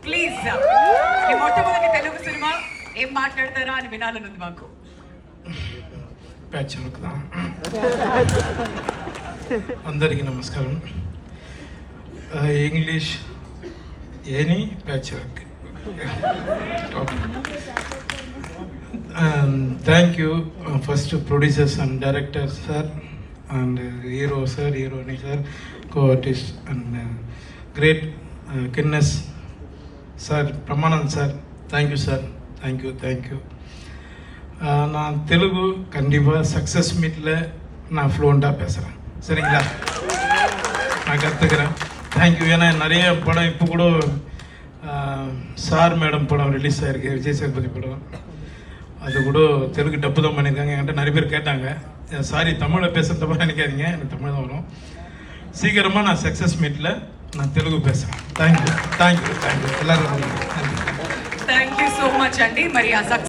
Please ఈ మొట్టమొదటి Telugu cinema ఏం మాట్లాడతారా అని వినాలని ఉంది మాకు. ప్యాచ్ వర్క్ అందరికీ నమస్కారం. English any patch work. Thank you first producers and directors sir and hero sir, heroine sir, co-artist and great Kinnes sir, Pramanand sir, thank you sir, thank you. நான் தெலுங்கு கண்டிப்பாக சக்ஸஸ் மீட்டில் நான் ஃப்ளூவெண்ட்டாக பேசுகிறேன், சரிங்களா? நான் கற்றுக்கிறேன். Thank you. ஏன்னா நிறைய படம் இப்போ கூட சார் மேடம் படம் ரிலீஸ் ஆகிருக்கு, விஜய் சேதுபதி படம். அது கூட தெலுங்கு டப்பு தான் பண்ணியிருக்காங்க. என்கிட்ட நிறைய பேர் கேட்டாங்க. சாரி, தமிழில் பேசுகிற தப்பாக நினைக்காதீங்க, எனக்கு தமிழ் தான் வரும். சீக்கிரமாக நான் சக்ஸஸ் மீட்டில் நான் தெலுங்கு பேசுகிறேன். தேங்க்யூ. எல்லோரும் థ్యాంక్ యూ సో మచ్ అండి. మరి